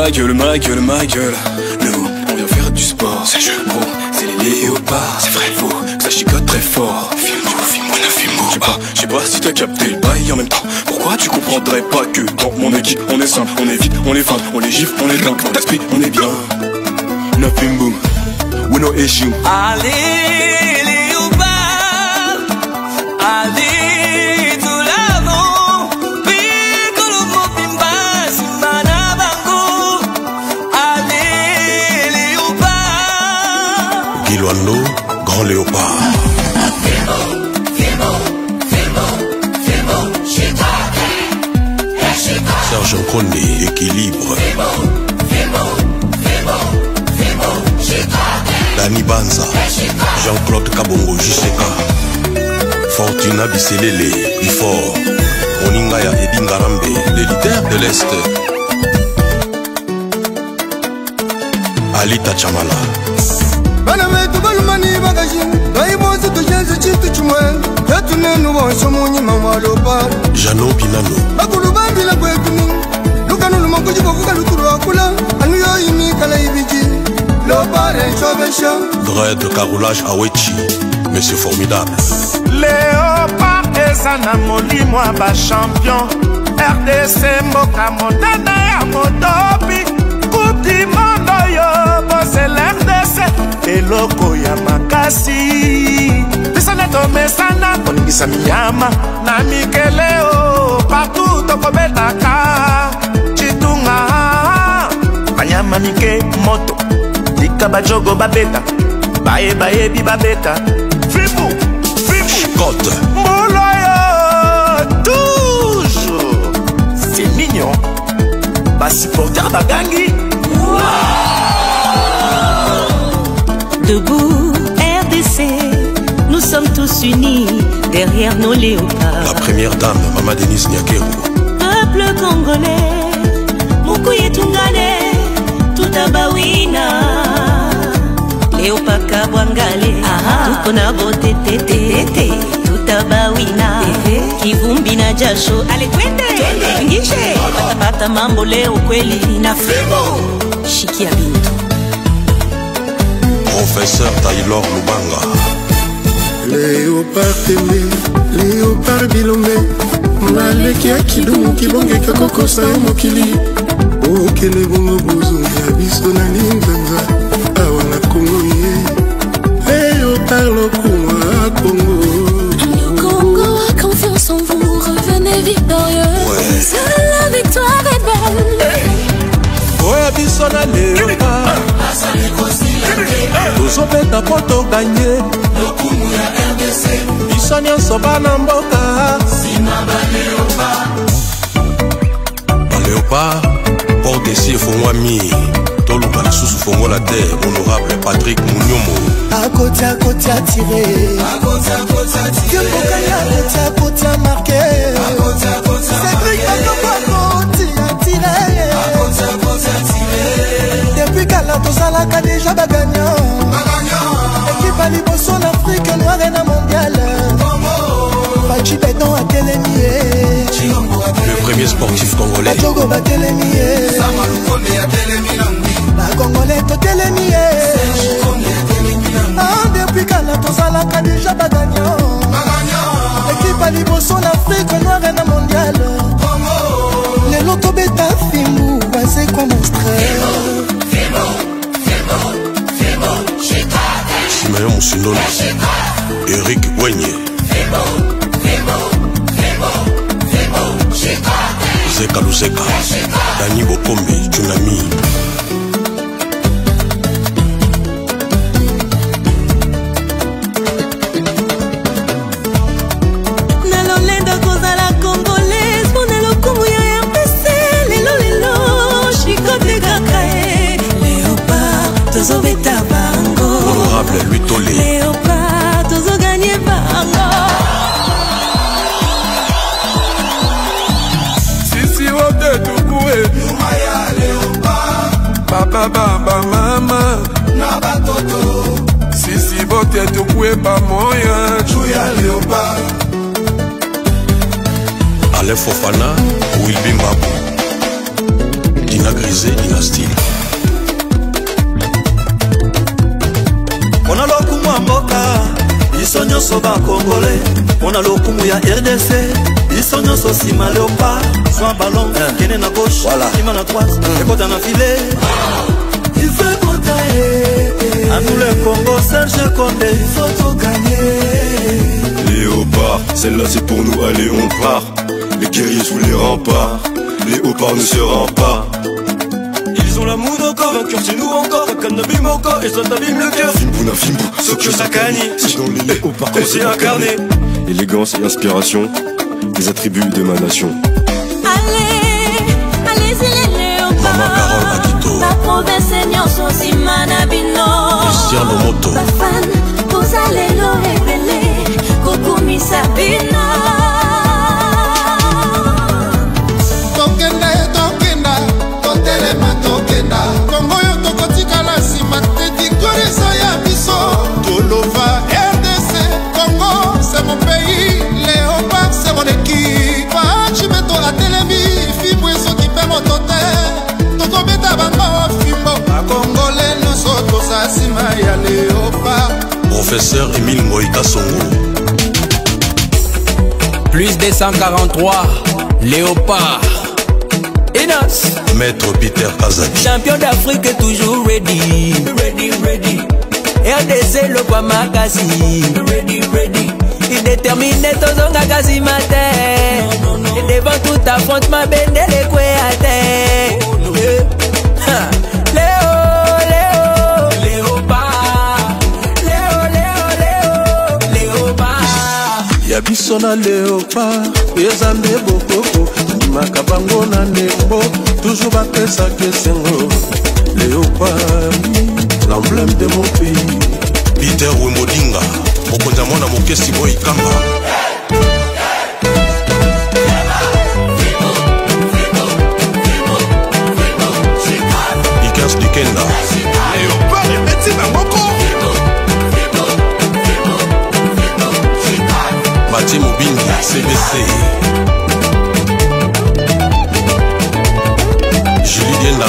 ma gueule, ma gueule, ma gueule. Nous, on vient faire du sport. C'est jeu, gros, c'est les léopards. C'est vrai, faut que ça chicote très fort. Je sais pas si t'as capté le bail en même temps. Pourquoi tu comprendrais pas que dans mon équipe on est simple, on est vite, on est fin, on les gifle, on est dingue. Dans l'esprit on est bien. Nothing boom, we no issue. Allez léopard, allez tout l'avant. Piccolo mopimba, simana bango. Allez léopard. Guiloando, grand léopard. Serge Nkoné, équilibre. Dani Banza, Jean-Claude Kabongo, JCK. Fortuna Bisselele, Bifort. Oningaya Edingarambe, les leaders de l'Est. Alita Chamala. Banametu balumani bagajin, baibonzi tujenze chitu chumwe. Yatune nubo somunyi mamalopa. Jano Binano. Bakulu bambila kwetuni. Lukanu lumakuji bokuka luturu akula. Anu yo imi kala ibiji. Lopare chobesha. Dread Carolage Awechi, Monsieur Formidable. Léopard ezana molimo aba champion. RDC mboka mondana ya motopi. Coupe du monde yo bose l'RDC. Eloko ya makasi. Pisana tomesana koningisa miyama. Na mikeleo partout tokobetaka. Chitunga banyama mike moto. Dika bajogo babeta. Baye baye bi babeta. Fibu, fibu Côte Moloyo toujours. C'est mignon. Bas supporter bagangi. Debout, RDC, nous sommes tous unis derrière nos léopards. La première dame, Mama Denise Nyakero. Peuple congolais, Mukuye Tungale, Tutabawina. Léopard Kabwangale, Tukona Bote Tete, Tutabawina. Kivumbi na jasho, ale twende, ngishe. Patapata mambo leo kweli na Febo. Shikia Bintu. Professeur Taylor Lubanga. Léopard Tembe, Léopard Bilombe. Maleki ya kidumu kibongeka kokosa ya mokili. Okele bongo bozo ya biso na linzanza. Awa na Congo ye. Léopard lokuma a Congo. Le Congo a confiance en vous, revenez victorieux. Ouais. Seule la victoire est belle. Oya biso na Léopard. Tozobeta po toganye. Lokumu ya RDC. Biso nyonso bana mboka. Sima ba léopard. Ba léopard, Port des Fongwami. Toluka lisusu Fongo la terre, honorable Patrick Mounyomo. A côté attiré. À côté marqué. C'est vrai qu'à attiré. Depuis qu'Alain Tozalaka déjà gagnant. Équipe à Liboso en Afrique noire et na mondiale. Fachi Béton a télémié. Le premier sportif congolais. Jogo ba télémié. La Congolais to télémié. Depuis qu'Alain Tozalaka déjà gagnant. Équipe à Liboso en Afrique noire et na mondiale. Les loto beta fimou, c'est quoi mon stress? Simeon Moussindona. Eric Wenye. Zeka Luzeka. Dani Bokombe, Tsunami. Nalolenda kozala congolaise, Monelo kumu ya RDC. Lelo, chikote kakae. Léopard, tozobeta bango. Honorable Louis Tolé. Léopard, tozoganye bango. Sisi wote tukue. Lumaya léopard. Papa, baba, mama. Na batoto. Sisi wote tukue pamoja. Juya léopard. Alain Fofana, Wilby Mbabu. Nina Grisé Dynastie. On a lokumu ya mboka biso nyonso bakongole, on a lokumu ya RDC biso nyonso nsima Léopard. Soit ballon kene na gauche ima na droite ekota na filet. Il fait compter à nous le Congo, Serge Condé, il faut tout gagner. Léopard, celle-là c'est pour nous, allez on part. Les guerriers sous les remparts, Léopard ne se rend pas. Ils ont la moue encore, vainqueur c'est nous encore. Kanabi Moko et ça t'abîme le cœur. Fimbu na Fimbu, Sokyo Sakani, c'est dans les Léopards qu'on s'est incarné. Élégance et inspiration, des attributs de ma nation. Allez, les léopards. Maman Carole Akito. La province nyonso nsima na bino. Christian Lomoto. Bafan, kozale lo rebele, kokumisa bino. Tokenda, totelema tokenda. Kongo yo tokotikala nsima te, victoire eza ya biso. Tolova RDC, Congo c'est mon pays, Léopard c'est mon équipe. Pachimeto atelemi, Fimbu esoki mpe moto te. Tokobeta bango fimbo, bakongole nyonso toza nsima ya Léopard. Professeur Émile Moïka Songo. Plus 243, Léopard. Inas. Maître Peter Kazaki. Champion d'Afrique toujours ready. Ready. RDC le kwa makasi. Ready. Il détermine tozonga kasi matin. Et devant tout affrontement bendele kwe à terre. Ya biso na Léopard eza nde bokoko ndimaka bango na ndembo toujours bapesaka esengo. Léopard, l'emblème de mon pays. Peter Wemodinga mokonzi ya mwana mokesi boy kamba. Ikas Dikenda Léopard epeti bangoko. Mathieu Mobindi CBC. Julie Dienda